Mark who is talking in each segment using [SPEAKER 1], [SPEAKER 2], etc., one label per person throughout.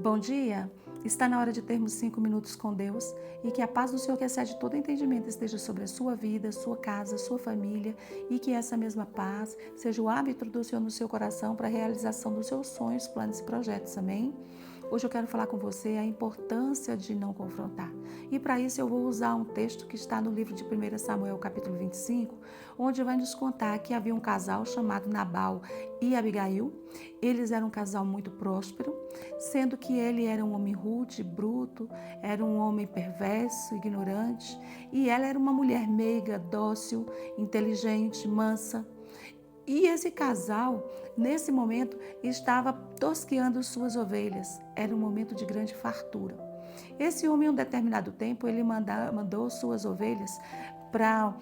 [SPEAKER 1] Bom dia! Está na hora de termos 5 minutos com Deus e que a paz do Senhor, que excede todo entendimento, esteja sobre a sua vida, sua casa, sua família e que essa mesma paz seja o árbitro do Senhor no seu coração para a realização dos seus sonhos, planos e projetos. Amém? Hoje eu quero falar com você a importância de não confrontar. E para isso eu vou usar um texto que está no livro de 1 Samuel, capítulo 25, onde vai nos contar que havia um casal chamado Nabal e Abigail. Eles eram um casal muito próspero, sendo que ele era um homem rude, bruto, era um homem perverso, ignorante, e ela era uma mulher meiga, dócil, inteligente, mansa. E esse casal, nesse momento, estava tosqueando suas ovelhas. Era um momento de grande fartura. Esse homem, em um determinado tempo, ele mandou suas ovelhas para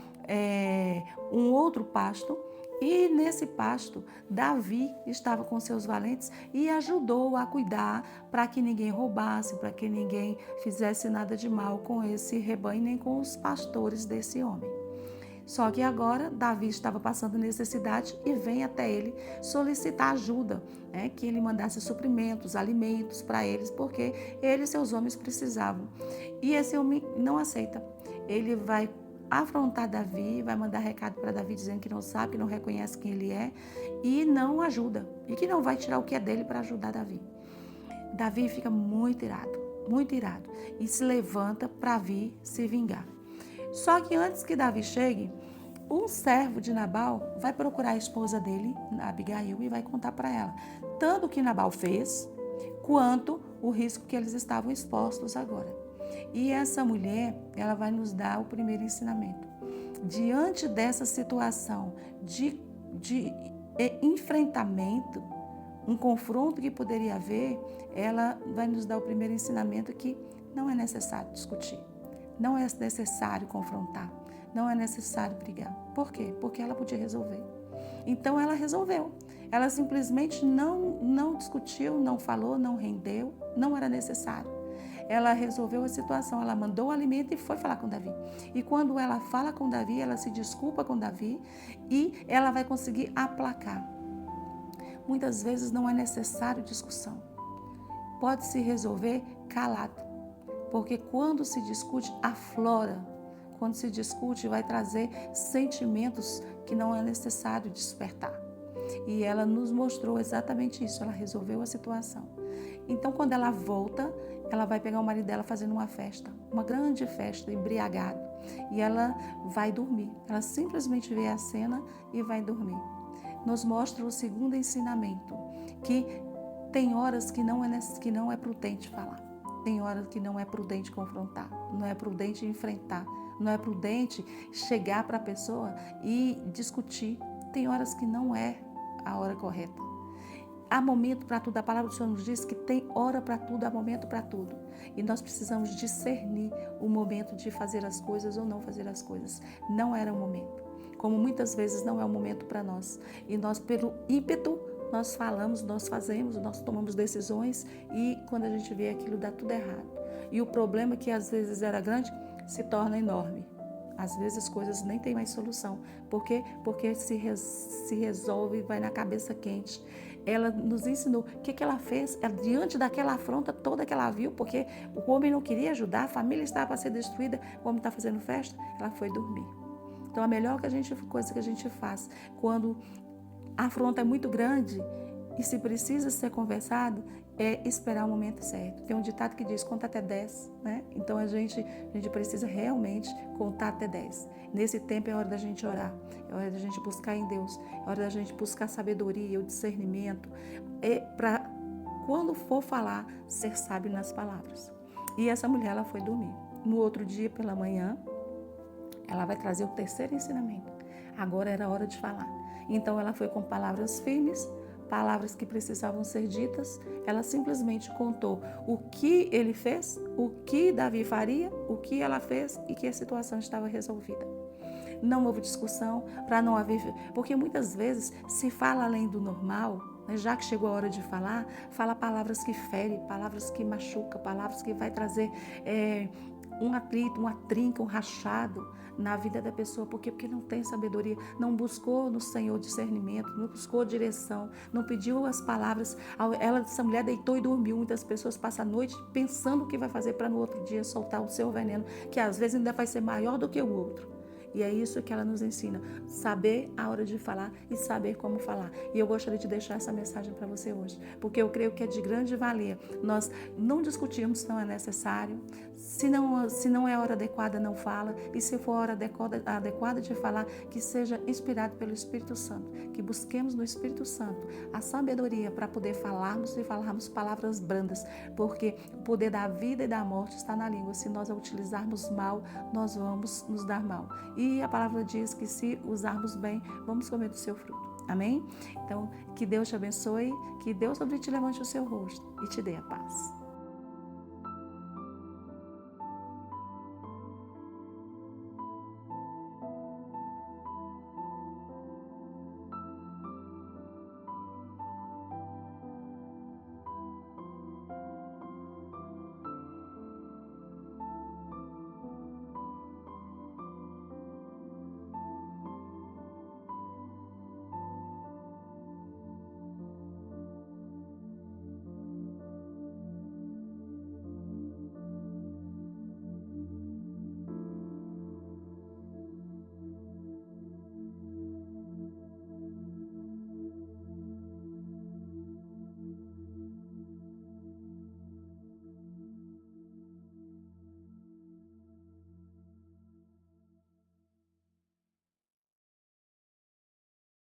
[SPEAKER 1] um outro pasto. E nesse pasto, Davi estava com seus valentes e ajudou a cuidar para que ninguém roubasse, para que ninguém fizesse nada de mal com esse rebanho, nem com os pastores desse homem. Só que agora Davi estava passando necessidade e vem até ele solicitar ajuda, que ele mandasse suprimentos, alimentos para eles, porque eles, seus homens, precisavam. E esse homem não aceita. Ele vai afrontar Davi, vai mandar recado para Davi dizendo que não sabe, que não reconhece quem ele é e não ajuda. E que não vai tirar o que é dele para ajudar Davi. Davi fica muito irado e se levanta para vir se vingar. Só que antes que Davi chegue, um servo de Nabal vai procurar a esposa dele, Abigail, e vai contar para ela tanto o que Nabal fez, quanto o risco que eles estavam expostos agora. E essa mulher, ela vai nos dar o primeiro ensinamento. Diante dessa situação de enfrentamento, um confronto que poderia haver, ela vai nos dar o primeiro ensinamento que não é necessário discutir. Não é necessário confrontar, não é necessário brigar. Por quê? Porque ela podia resolver. Então ela resolveu. Ela simplesmente não discutiu, não falou, não rendeu, não era necessário. Ela resolveu a situação, ela mandou o alimento e foi falar com Davi. E quando ela fala com Davi, ela se desculpa com Davi e ela vai conseguir aplacar. Muitas vezes não é necessário discussão. Pode se resolver calado. Porque quando se discute, aflora. Quando se discute, vai trazer sentimentos que não é necessário despertar. E ela nos mostrou exatamente isso, ela resolveu a situação. Então, quando ela volta, ela vai pegar o marido dela fazendo uma festa, uma grande festa, embriagado. E ela vai dormir. Ela simplesmente vê a cena e vai dormir. Nos mostra o segundo ensinamento, que tem horas que não é prudente falar. Tem horas que não é prudente confrontar, não é prudente enfrentar, não é prudente chegar para a pessoa e discutir. Tem horas que não é a hora correta. Há momento para tudo. A palavra do Senhor nos diz que tem hora para tudo, há momento para tudo. E nós precisamos discernir o momento de fazer as coisas ou não fazer as coisas. Não era o momento. Como muitas vezes não é o momento para nós. E nós, pelo ímpeto, nós falamos, nós fazemos, nós tomamos decisões e quando a gente vê aquilo dá tudo errado. E o problema que às vezes era grande se torna enorme. Às vezes as coisas nem têm mais solução. Por quê? Porque se resolve, vai na cabeça quente. Ela nos ensinou o que ela fez diante daquela afronta toda que ela viu, porque o homem não queria ajudar, a família estava para ser destruída, o homem está fazendo festa, ela foi dormir. Então a melhor coisa que a gente faz quando a afronta é muito grande e se precisa ser conversado, é esperar o momento certo. Tem um ditado que diz, conta até 10, né? Então a gente precisa realmente contar até 10. Nesse tempo é hora da gente orar, é hora da gente buscar em Deus, é hora da gente buscar sabedoria, o discernimento, para quando for falar, ser sábio nas palavras. E essa mulher, ela foi dormir. No outro dia, pela manhã, ela vai trazer o terceiro ensinamento. Agora era hora de falar. Então ela foi com palavras firmes, palavras que precisavam ser ditas. Ela simplesmente contou o que ele fez, o que Davi faria, o que ela fez e que a situação estava resolvida. Não houve discussão, para não haver... Porque muitas vezes se fala além do normal, né? Já que chegou a hora de falar, fala palavras que ferem, palavras que machucam, palavras que vai trazer um atrito, uma trinca, um rachado na vida da pessoa. Por quê? Porque não tem sabedoria, não buscou no Senhor discernimento, não buscou direção, não pediu as palavras. Essa mulher deitou e dormiu. Muitas pessoas passam a noite pensando o que vai fazer para no outro dia soltar o seu veneno, que às vezes ainda vai ser maior do que o outro. E é isso que ela nos ensina, saber a hora de falar e saber como falar. E eu gostaria de deixar essa mensagem para você hoje, porque eu creio que é de grande valia nós não discutirmos se não é necessário, se não é a hora adequada, não fala, e se for a hora adequada de falar, que seja inspirado pelo Espírito Santo, que busquemos no Espírito Santo a sabedoria para poder falarmos e falarmos palavras brandas, porque o poder da vida e da morte está na língua. Se nós a utilizarmos mal, nós vamos nos dar mal. E a palavra diz que se usarmos bem, vamos comer do seu fruto. Amém? Então, que Deus te abençoe, que Deus sobre ti levante o seu rosto e te dê a paz.